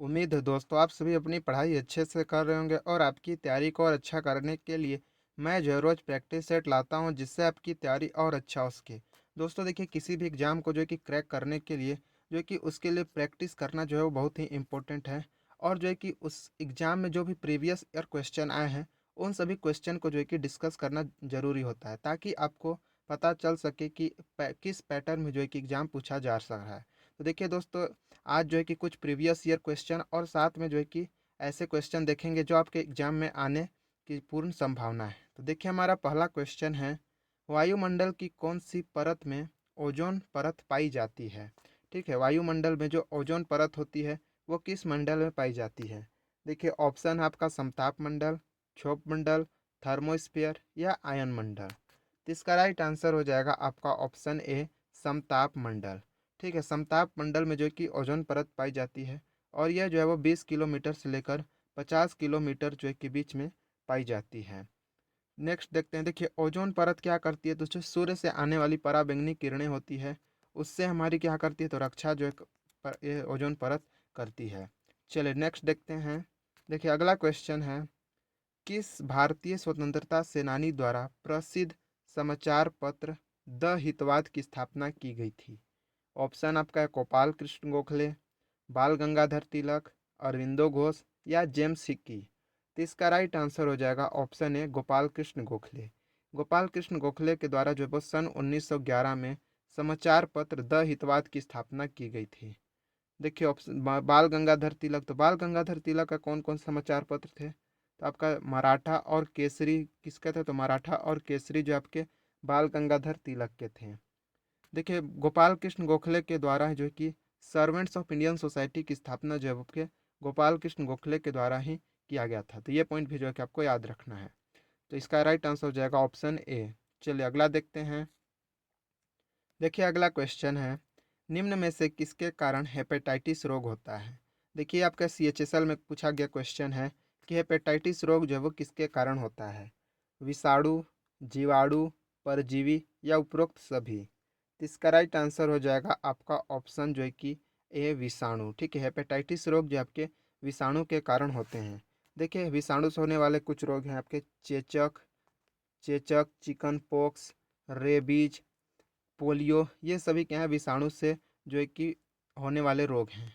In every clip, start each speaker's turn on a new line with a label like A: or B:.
A: उम्मीद है दोस्तों आप सभी अपनी पढ़ाई अच्छे से कर रहे होंगे और आपकी तैयारी को और अच्छा करने के लिए मैं जो है रोज़ प्रैक्टिस सेट लाता हूं जिससे आपकी तैयारी और अच्छा हो सके। दोस्तों देखिए किसी भी एग्ज़ाम को जो है कि क्रैक करने के लिए जो है कि उसके लिए प्रैक्टिस करना जो है वो बहुत ही इम्पोर्टेंट है। और जो है कि उस एग्ज़ाम में जो भी प्रीवियस ईयर क्वेश्चन आए हैं उन सभी क्वेश्चन को जो है कि डिस्कस करना ज़रूरी होता है ताकि आपको पता चल सके कि किस पैटर्न में जो है कि एग्ज़ाम पूछा जा रहा है। तो देखिए दोस्तों आज जो है कि कुछ प्रीवियस ईयर क्वेश्चन और साथ में जो है कि ऐसे क्वेश्चन देखेंगे जो आपके एग्जाम में आने की पूर्ण संभावना है। तो देखिए हमारा पहला क्वेश्चन है, वायुमंडल की कौन सी परत में ओजोन परत पाई जाती है। ठीक है, वायुमंडल में जो ओजोन परत होती है वो किस मंडल में पाई जाती है। देखिए ऑप्शन है आपका समताप मंडल, क्षोभ मंडल, थर्मोस्फीयर या आयन मंडल। तो इसका राइट आंसर हो जाएगा आपका ऑप्शन ए, समताप मंडल। ठीक है, समताप मंडल में जो है कि ओजोन परत पाई जाती है और यह जो है वो 20 किलोमीटर से लेकर 50 किलोमीटर जो है कि बीच में पाई जाती है। नेक्स्ट देखते हैं, देखिए ओजोन परत क्या करती है, तो जो सूर्य से आने वाली पराबैंगनी किरणें होती है उससे हमारी क्या करती है, तो रक्षा जो है ये ओजोन परत करती है। चलिए नेक्स्ट देखते हैं। देखिए अगला क्वेश्चन है, किस भारतीय स्वतंत्रता सेनानी द्वारा प्रसिद्ध समाचार पत्र द हितवाद की स्थापना की गई थी। ऑप्शन आपका है गोपाल कृष्ण गोखले, बाल गंगाधर तिलक, अरविंदो घोष या जेम्स सिक्की। तो इसका राइट आंसर हो जाएगा ऑप्शन है गोपाल कृष्ण गोखले। गोपाल कृष्ण गोखले के द्वारा जो है वो सन 1911 में समाचार पत्र द हितवाद की स्थापना की गई थी। देखिए ऑप्शन बाल गंगाधर तिलक, तो बाल गंगाधर तिलक का कौन कौन समाचार पत्र थे, तो आपका मराठा और केसरी किसके थे, तो मराठा और केसरी जो आपके बाल गंगाधर तिलक के थे। देखिए गोपाल कृष्ण गोखले के द्वारा जो है कि सर्वेंट्स ऑफ इंडियन सोसाइटी की स्थापना जो है वो के गोपाल कृष्ण गोखले के द्वारा ही किया गया था। तो ये पॉइंट भी जो है कि आपको याद रखना है। तो इसका राइट आंसर हो जाएगा ऑप्शन ए। चलिए अगला देखते हैं। देखिए अगला क्वेश्चन है, निम्न में से किसके कारण हेपेटाइटिस रोग होता है। देखिए आपका CHSL में पूछा गया क्वेश्चन है कि हेपेटाइटिस रोग जो है वो किसके कारण होता है। विषाणु, जीवाणु, परजीवी या उपरोक्त सभी। तो इसका राइट आंसर हो जाएगा आपका ऑप्शन जो है कि ए, विषाणु। ठीक है, हेपेटाइटिस रोग जो आपके विषाणु के कारण होते हैं। देखिए विषाणु से होने वाले कुछ रोग हैं आपके चेचक, चिकन पॉक्स, रेबीज, पोलियो, ये सभी क्या है विषाणु से जो है कि होने वाले रोग हैं।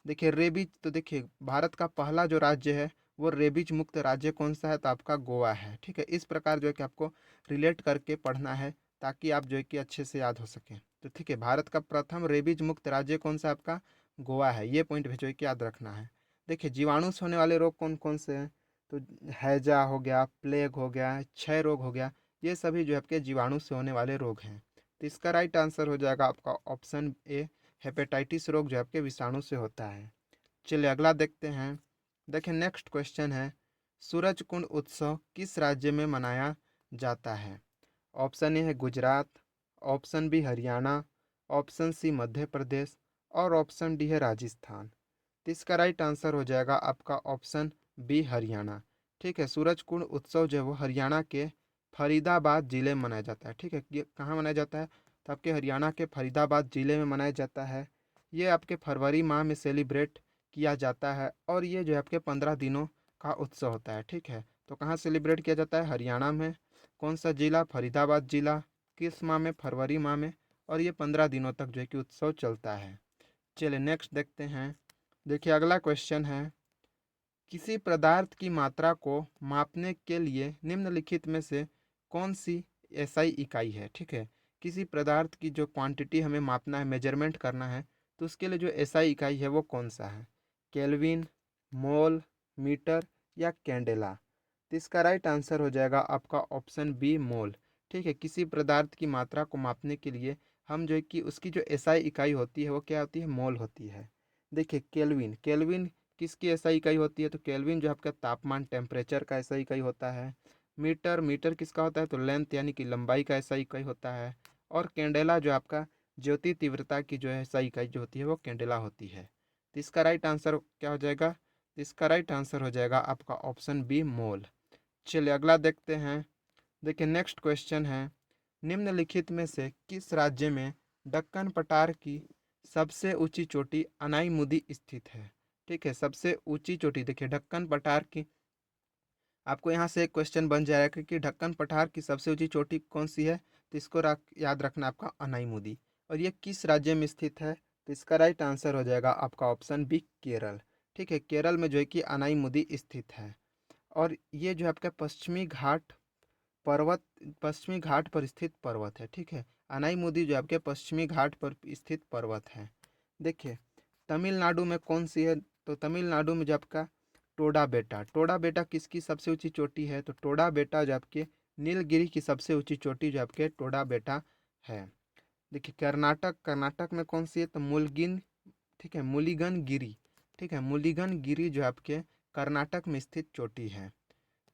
A: देखिए रेबीज, तो देखिए भारत का पहला जो राज्य है वो रेबीज मुक्त राज्य कौन सा है, तो आपका गोवा है। ठीक है, इस प्रकार जो है कि आपको रिलेट करके पढ़ना है ताकि आप जो है कि अच्छे से याद हो सके। तो ठीक है, भारत का प्रथम रेबीज मुक्त राज्य कौन सा है, आपका गोवा है। ये पॉइंट भी जो है कि याद रखना है। देखिए जीवाणु से होने वाले रोग कौन कौन से हैं, तो हैजा हो गया, प्लेग हो गया, क्षय रोग हो गया, ये सभी जो है आपके जीवाणु से होने वाले रोग हैं। तो इसका राइट आंसर हो जाएगा आपका ऑप्शन ए, हेपेटाइटिस रोग जो आपके विषाणु से होता है। चलिए अगला देखते हैं। देखिए नेक्स्ट क्वेश्चन है, सूरज कुंड उत्सव किस राज्य में मनाया जाता है। ऑप्शन ए है Gujarat, option B Haryana, option C Madhya Pradesh और ऑप्शन डी है राजस्थान। तो इसका राइट आंसर हो जाएगा आपका ऑप्शन बी, हरियाणा। ठीक है, सूरज कुंड उत्सव जो है वो हरियाणा के फरीदाबाद जिले में मनाया जाता है। ठीक है, ये कहाँ मनाया जाता है, तो आपके हरियाणा के फरीदाबाद जिले में मनाया जाता है। ये आपके फरवरी माह में सेलिब्रेट किया जाता है और ये जो है आपके 15 दिनों का उत्सव होता है। ठीक है, तो कहाँ सेलिब्रेट किया जाता है, हरियाणा में। कौन सा जिला, फरीदाबाद जिला। किस माह में, फरवरी माह में। और ये 15 दिनों तक जो है कि उत्सव चलता है। चलिए नेक्स्ट देखते हैं। देखिए अगला क्वेश्चन है, किसी पदार्थ की मात्रा को मापने के लिए निम्नलिखित में से कौन सी एसआई इकाई है। ठीक है, किसी पदार्थ की जो क्वांटिटी हमें मापना है, मेजरमेंट करना है, तो उसके लिए जो एसआई इकाई है वो कौन सा है, केल्विन, मोल, मीटर या कैंडेला। तो इसका राइट आंसर हो जाएगा आपका ऑप्शन बी, मोल। ठीक है, किसी पदार्थ की मात्रा को मापने के लिए हम जो है कि उसकी जो एसआई इकाई होती है वो क्या होती है, मोल होती है। देखिए केल्विन, केल्विन किसकी एसआई इकाई होती है, तो केल्विन जो आपका तापमान, टेम्परेचर का एसआई इकाई होता है। मीटर, मीटर किसका होता है, तो लेंथ यानी कि लंबाई का एसआई इकाई होता है। और कैंडेला जो आपका ज्योति तीव्रता की जो है एसआई इकाई जो होती है वो कैंडेला होती है। तो इसका राइट आंसर क्या हो जाएगा, तो इसका राइट आंसर हो जाएगा आपका ऑप्शन बी, मोल। चलिए अगला देखते हैं। देखिए नेक्स्ट क्वेश्चन है, निम्नलिखित में से किस राज्य में दक्कन पठार की सबसे ऊंची चोटी अनाई मुदी स्थित है। ठीक है, सबसे ऊंची चोटी देखिए ढक्कन पठार की, आपको यहाँ से एक क्वेश्चन बन जाएगा कि ढक्कन पठार की सबसे ऊंची चोटी कौन सी है, तो इसको याद रखना आपका अनाईमुदी। और ये किस राज्य में स्थित है, तो इसका राइट आंसर हो जाएगा आपका ऑप्शन बी केरल। ठीक है, केरल में जो है कि अनाईमुदी स्थित है। और ये जो है आपका पर्वत पश्चिमी घाट पर स्थित पर्वत है। ठीक है, अनाईमुदी जो आपके पश्चिमी घाट पर स्थित पर्वत है। देखिए तमिलनाडु में कौन सी है, तो तमिलनाडु में जो आपका टोडा बेटा किसकी सबसे ऊंची चोटी है, तो टोडा बेटा जो आपके नीलगिरी की सबसे ऊंची चोटी जो आपके टोडा बेटा है। देखिए कर्नाटक में कौन सी है, तो मुलगिन, ठीक है, मुलिगन गिरी। ठीक है, मुलिगन गिरी जो आपके कर्नाटक में स्थित चोटी है।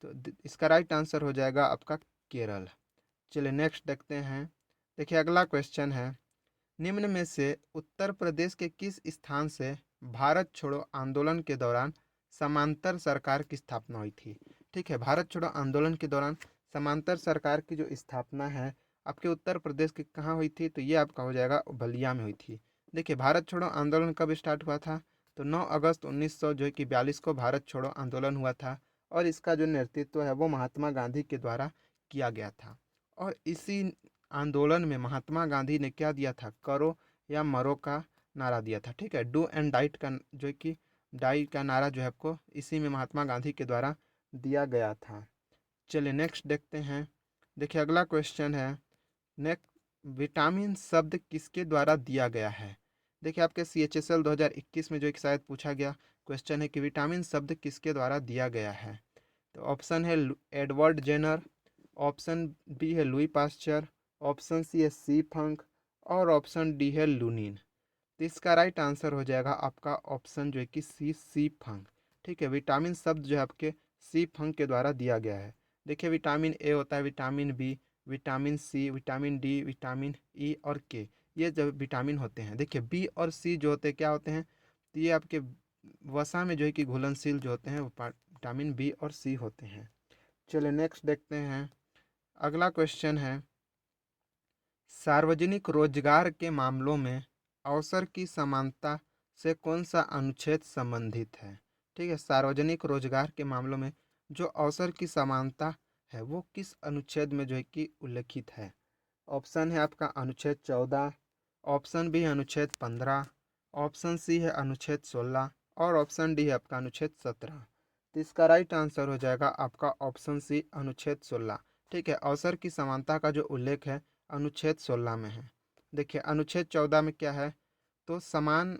A: तो इसका राइट आंसर हो जाएगा आपका केरल। चलिए नेक्स्ट देखते हैं। देखिए अगला क्वेश्चन है, निम्न में से उत्तर प्रदेश के किस स्थान से भारत छोड़ो आंदोलन के दौरान समांतर सरकार की स्थापना हुई थी। ठीक है, भारत छोड़ो आंदोलन के दौरान समांतर सरकार की जो स्थापना है आपके उत्तर प्रदेश की कहाँ हुई थी, तो ये आपका हो जाएगा बलिया में हुई थी। देखिए भारत छोड़ो आंदोलन कब स्टार्ट हुआ था, तो 9 अगस्त 1900 जो है कि 42 को भारत छोड़ो आंदोलन हुआ था। और इसका जो नेतृत्व है वो महात्मा गांधी के द्वारा किया गया था। और इसी आंदोलन में महात्मा गांधी ने क्या दिया था, करो या मरो का नारा दिया था। ठीक है, डू एंड डाइट का जो कि डाई का नारा जो है आपको इसी में महात्मा गांधी के द्वारा दिया गया था। चलिए नेक्स्ट देखते हैं। देखिए अगला क्वेश्चन है, नेक्स्ट विटामिन शब्द किसके द्वारा दिया गया है। देखिए आपके CHSL 2021 में जो एक शायद पूछा गया क्वेश्चन है कि विटामिन शब्द किसके द्वारा दिया गया है। तो ऑप्शन है एडवर्ड जेनर, ऑप्शन बी है लुई पास्चर, ऑप्शन सी है सी फंक और ऑप्शन डी है लूनिन। तो इसका राइट आंसर हो जाएगा आपका ऑप्शन जो है कि सी फंक। ठीक है, विटामिन शब्द जो है आपके सी फंक के द्वारा दिया गया है। देखिए विटामिन ए होता है, vitamin B, vitamin C, vitamin D, vitamin E और के, ये जो विटामिन होते हैं। देखिए बी और सी जो होते हैं क्या होते हैं, तो ये आपके वसा में जो है कि घुलनशील जो होते हैं वो विटामिन बी और सी होते हैं। चलिए नेक्स्ट देखते हैं। अगला क्वेश्चन है, सार्वजनिक रोजगार के मामलों में अवसर की समानता से कौन सा अनुच्छेद संबंधित है। ठीक है, सार्वजनिक रोजगार के मामलों में जो अवसर की समानता है वो किस अनुच्छेद में जो है कि उल्लेखित है। ऑप्शन है आपका अनुच्छेद 14, ऑप्शन बी है अनुच्छेद 15, ऑप्शन सी है अनुच्छेद 16 और ऑप्शन डी है आपका अनुच्छेद 17। तो इसका राइट आंसर हो जाएगा आपका ऑप्शन सी अनुच्छेद 16। ठीक है, अवसर की समानता का जो उल्लेख है अनुच्छेद 16 में है। देखिए अनुच्छेद 14 में क्या है, तो समान,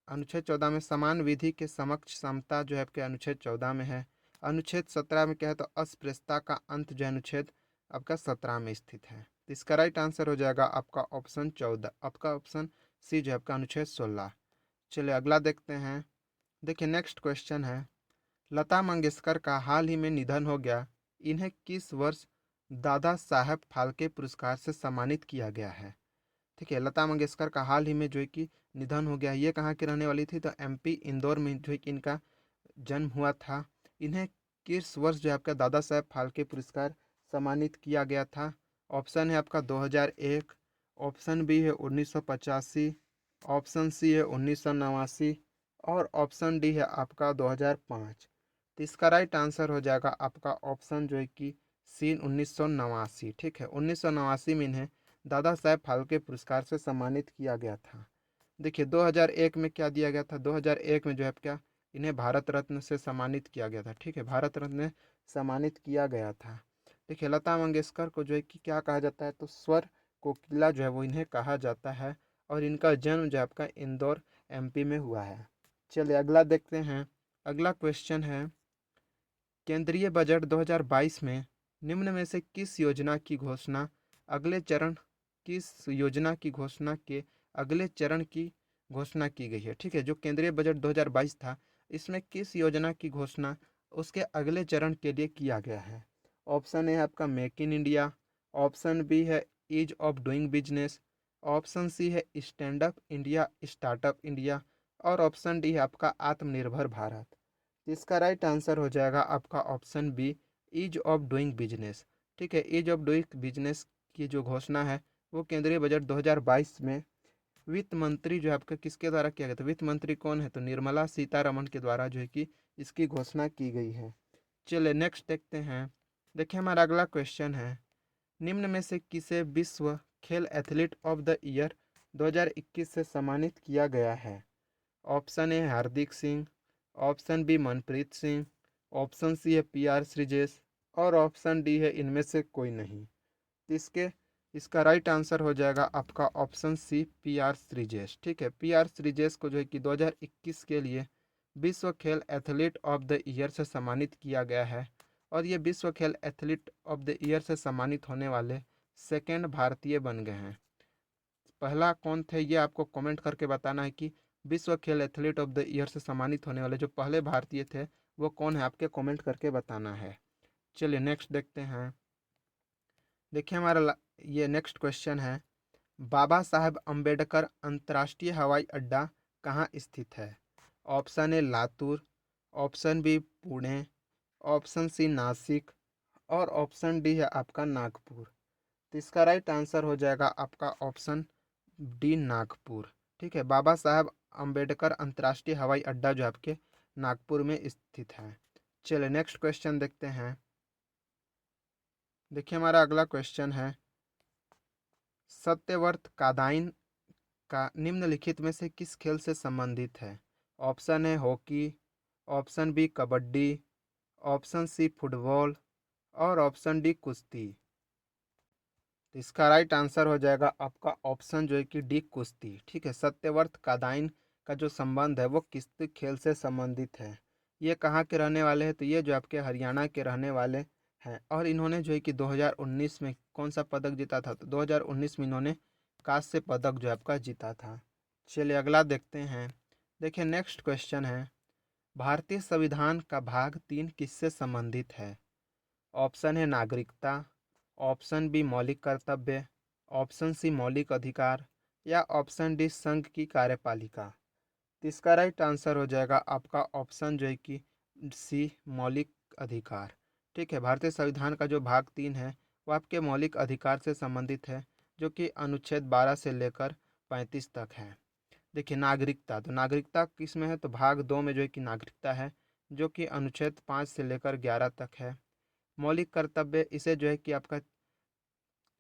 A: अनुच्छेद 14 में समान विधि के समक्ष समता जो है आपके अनुच्छेद 14 में है। अनुच्छेद 17 में क्या है, तो अस्पृश्यता का अंत जो अनुच्छेद आपका 17 में स्थित है। तो इसका राइट आंसर हो जाएगा आपका ऑप्शन 14, आपका ऑप्शन सी जो है आपका अनुच्छेद 16। चलिए अगला देखते हैं। देखिए नेक्स्ट क्वेश्चन है, लता मंगेशकर का हाल ही में निधन हो गया, इन्हें किस वर्ष दादा साहब फाल्के पुरस्कार से सम्मानित किया गया है। ठीक है, लता मंगेशकर का हाल ही में जो है कि निधन हो गया, ये कहाँ की रहने वाली थी, तो MP इंदौर में जो है कि इनका जन्म हुआ था। इन्हें किस वर्ष जो है आपका दादा साहब फाल्के पुरस्कार सम्मानित किया गया था। ऑप्शन है आपका 2001, ऑप्शन बी है 1985, ऑप्शन सी है 1989 और ऑप्शन डी है आपका 2005। तो इसका राइट आंसर हो जाएगा आपका ऑप्शन जो है कि सी 1989। ठीक है, 1989 में इन्हें दादा साहब फाल्के पुरस्कार से सम्मानित किया गया था। देखिए 2001 में क्या दिया गया था, 2001 में जो है क्या इन्हें भारत रत्न से सम्मानित किया गया था। ठीक है, भारत रत्न सम्मानित किया गया था। देखिए लता मंगेशकर को जो है कि क्या कहा जाता है, तो स्वर कोकिला जो है वो इन्हें कहा जाता है। और इनका जन्म जो है आपका इंदौर MP में हुआ है। चलिए अगला देखते हैं। अगला क्वेश्चन है, केंद्रीय बजट 2022 में निम्न में से किस योजना की घोषणा अगले चरण किस योजना की घोषणा के अगले चरण की घोषणा की गई है। ठीक है, जो केंद्रीय बजट 2022 था इसमें किस योजना की घोषणा उसके अगले चरण के लिए किया गया है। ऑप्शन ए है आपका make in India, option B है ease of doing business, option C है stand up India startup India और ऑप्शन डी है आपका आत्मनिर्भर भारत। तो इसका राइट आंसर हो जाएगा आपका option B ease of doing business. ठीक है, ईज ऑफ डूइंग बिजनेस की जो घोषणा है वो केंद्रीय बजट 2022 में वित्त मंत्री जो है आपका किसके द्वारा किया गया था, वित्त मंत्री कौन है, तो निर्मला सीतारमण के द्वारा जो है कि इसकी घोषणा की गई है। चलिए नेक्स्ट देखते हैं। देखिए हमारा अगला क्वेश्चन है, निम्न में से किसे विश्व खेल एथलीट ऑफ द ईयर 2021 से सम्मानित किया गया है। Option A Hardik Singh, option B Manpreet Singh, option C है PR श्रीजेश और ऑप्शन डी है इनमें से कोई नहीं। तो इसका राइट आंसर हो जाएगा आपका ऑप्शन सी PR श्रीजेश। ठीक है, PR श्रीजेश को जो है कि 2021 के लिए विश्व खेल एथलीट ऑफ द ईयर से सम्मानित किया गया है और ये विश्व खेल एथलीट ऑफ द ईयर से सम्मानित होने वाले सेकेंड भारतीय बन गए हैं। पहला कौन थे ये आपको कमेंट करके बताना है कि विश्व खेल एथलीट ऑफ द ईयर से सम्मानित होने वाले जो पहले भारतीय थे वो कौन है, आपके कमेंट करके बताना है। चलिए नेक्स्ट देखते हैं। देखिए हमारा ये नेक्स्ट क्वेश्चन है, बाबा साहेब अम्बेडकर अंतर्राष्ट्रीय हवाई अड्डा कहाँ स्थित है। Option A Latur, option B Pune, option C Nashik और ऑप्शन डी है आपका नागपुर। तो इसका राइट आंसर हो जाएगा आपका ऑप्शन डी नागपुर। ठीक है, बाबा साहब अम्बेडकर अंतर्राष्ट्रीय हवाई अड्डा जो आपके नागपुर में स्थित है। चलिए नेक्स्ट क्वेश्चन देखते हैं। देखिए हमारा अगला क्वेश्चन है, सत्यव्रत कादाइन का निम्नलिखित में से किस खेल से संबंधित है। ऑप्शन है hockey, option B kabaddi, option C football और ऑप्शन डी कुश्ती। तो इसका राइट आंसर हो जाएगा आपका ऑप्शन जो है कि डी कुश्ती। ठीक है, सत्यव्रत कादाइन का जो संबंध है वो किस खेल से संबंधित है। ये कहाँ के रहने वाले हैं, तो ये जो आपके हरियाणा के रहने वाले हैं और इन्होंने जो है कि 2019 में कौन सा पदक जीता था, तो 2019 में इन्होंने कांस्य पदक जो आपका जीता था। चलिए अगला देखते हैं। देखिए नेक्स्ट क्वेश्चन है, भारतीय संविधान का भाग 3 किससे संबंधित है। ऑप्शन है नागरिकता, ऑप्शन बी मौलिक कर्तव्य, ऑप्शन सी मौलिक अधिकार या ऑप्शन डी संघ की कार्यपालिका। तो इसका राइट आंसर हो जाएगा आपका ऑप्शन जो है कि सी मौलिक अधिकार। ठीक है, भारतीय संविधान का जो भाग 3 है वो आपके मौलिक अधिकार से संबंधित है जो कि अनुच्छेद 12 से लेकर 35 तक है। देखिए नागरिकता, तो नागरिकता किस में है, तो भाग 2 में जो है कि नागरिकता है जो कि अनुच्छेद 5 से लेकर 11 तक है। मौलिक कर्तव्य इसे जो है कि आपका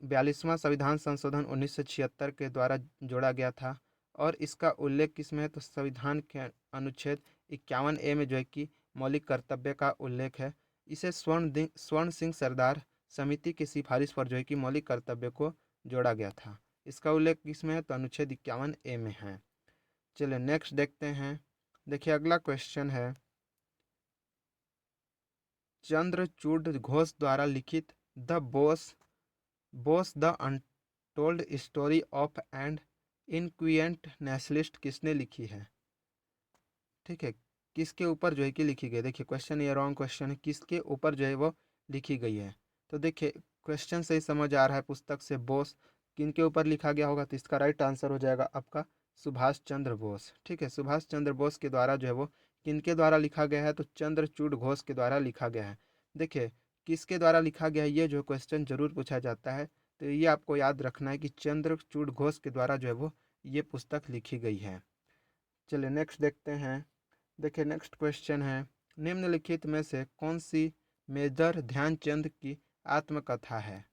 A: 42वां संविधान संशोधन 1976 के द्वारा जोड़ा गया था और इसका उल्लेख किसमें है, तो संविधान के अनुच्छेद 51A में जो है कि मौलिक कर्तव्य का उल्लेख है। इसे स्वर्ण सिंह सरदार समिति की सिफारिश पर जो है कि मौलिक कर्तव्य को जोड़ा गया था। इसका उल्लेख किसमें है, तो अनुच्छेद 51A में है। चलिए नेक्स्ट देखते हैं। देखिए अगला क्वेश्चन है, चंद्रचूड़ घोष द्वारा लिखित the Bose the untold story of an inconvenient nationalist किसने लिखी है। ठीक है, किसके ऊपर जो है कि लिखी गई। देखिए क्वेश्चन ये रॉन्ग क्वेश्चन है, किसके ऊपर जो है वो लिखी गई है। तो देखिए क्वेश्चन से ही समझ आ रहा है पुस्तक से बोस किन के ऊपर लिखा गया होगा, तो इसका राइट आंसर हो जाएगा आपका सुभाष चंद्र बोस। ठीक है, सुभाष चंद्र बोस के द्वारा जो है वो किनके द्वारा लिखा गया है, तो चंद्रचूड़ घोष के द्वारा लिखा गया है। देखिए किसके द्वारा लिखा गया है ये जो क्वेश्चन जरूर पूछा जाता है, तो ये आपको याद रखना है कि चंद्रचूड़ घोष के द्वारा जो है वो ये पुस्तक लिखी गई है। चलिए नेक्स्ट देखते हैं। देखिए नेक्स्ट क्वेश्चन है, निम्नलिखित में से कौन सी मेजर ध्यानचंद की आत्मकथा है।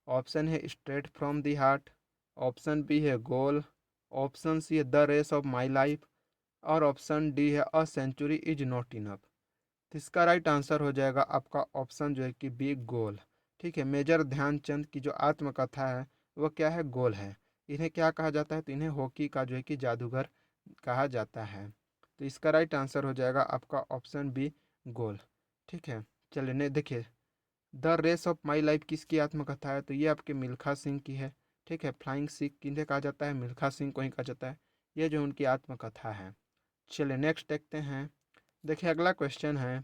A: ऑप्शन है straight from the heart, option B है गोल, ऑप्शन सी है the race of my life और ऑप्शन डी है a century is not enough. तो इसका राइट आंसर हो जाएगा आपका ऑप्शन जो है कि बी गोल। ठीक है, मेजर ध्यानचंद की जो आत्मकथा है वो क्या है, गोल है। इन्हें क्या कहा जाता है, तो इन्हें हॉकी का जो है कि जादूगर कहा जाता है। तो इसका राइट आंसर हो जाएगा आपका ऑप्शन बी गोल। ठीक है, चलिए ने देखिए the race of my life किसकी आत्मकथा है, तो ये आपके मिल्खा सिंह की है। ठीक है, फ्लाइंग सिख किन्हें कहा जाता है, मिल्खा सिंह को ही कहा जाता है। ये जो उनकी आत्मकथा है। चलिए नेक्स्ट देखते हैं। देखिए अगला क्वेश्चन है,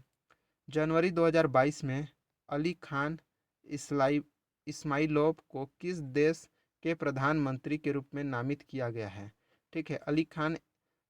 A: जनवरी 2022 में अली खान इस्माइलोव को किस देश के प्रधानमंत्री के रूप में नामित किया गया है। ठीक है, अली खान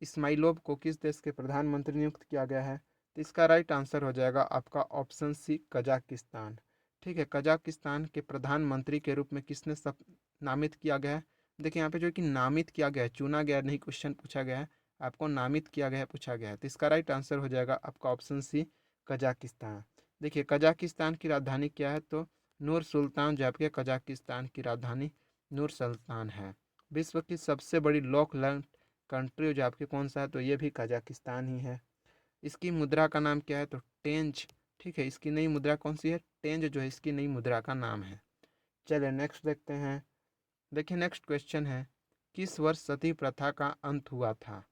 A: इस्माइलोव को किस देश के प्रधानमंत्री नियुक्त किया गया है, तो इसका राइट आंसर हो जाएगा आपका ऑप्शन सी कजाकिस्तान। ठीक है, कजाकिस्तान के प्रधानमंत्री के रूप में किसने सब नामित किया गया है, देखिए यहाँ पे जो है कि नामित किया गया है, चुना गया नहीं, क्वेश्चन पूछा गया है, आपको नामित किया गया है पूछा गया है, तो इसका राइट आंसर हो जाएगा आपका ऑप्शन सी, कजाकिस्तान। देखिए कजाकिस्तान की राजधानी क्या है, तो नूर सुल्तान, जो आपके कजाकिस्तान की राजधानी नूर सुल्तान है। विश्व की सबसे बड़ी लॉकलैंड कंट्री जो आपके कौन सा है, तो ये भी कजाकिस्तान ही है। इसकी मुद्रा का नाम क्या है, तो टेंज। ठीक है, इसकी नई मुद्रा कौन सी है, टेंज जो है इसकी नई मुद्रा का नाम है। चलिए नेक्स्ट देखते हैं। देखिए नेक्स्ट क्वेश्चन है, किस वर्ष सती प्रथा का अंत हुआ था।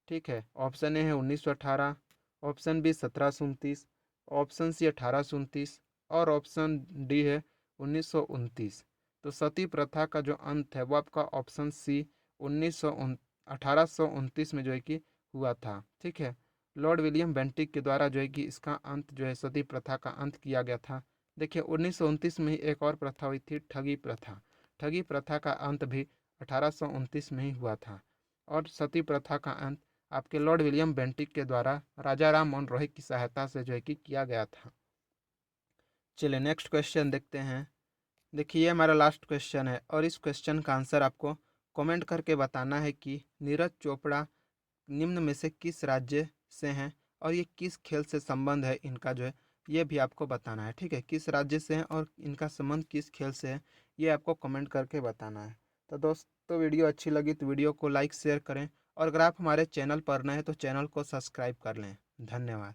A: ठीक है, ऑप्शन ए है 1918, ऑप्शन बी 1729, ऑप्शन सी 1829 और ऑप्शन डी है 1929। तो सती प्रथा का जो अंत है वो आपका ऑप्शन सी 1829 में जो है कि हुआ था। ठीक है, लॉर्ड विलियम बेंटिक के द्वारा जो है कि इसका अंत जो है सती प्रथा का अंत किया गया था। देखिए 1929 में ही एक और प्रथा हुई थी, ठगी प्रथा। ठगी प्रथा का अंत भी 1829 में ही हुआ था। और सती प्रथा का अंत आपके लॉर्ड विलियम बेंटिक के द्वारा राजा राम मोहन रॉय की सहायता से जो है कि किया गया था। चलिए नेक्स्ट क्वेश्चन देखते हैं। देखिए ये हमारा लास्ट क्वेश्चन है और इस क्वेश्चन का आंसर आपको कमेंट करके बताना है कि नीरज चोपड़ा निम्न में से किस राज्य से हैं और ये किस खेल से संबंध है इनका जो है, ये भी आपको बताना है। ठीक है, किस राज्य से हैं और इनका संबंध किस खेल से है, ये आपको कमेंट करके बताना है। तो दोस्तों वीडियो अच्छी लगी तो वीडियो को लाइक शेयर करें और अगर आप हमारे चैनल पर नए हैं तो चैनल को सब्सक्राइब कर लें। धन्यवाद।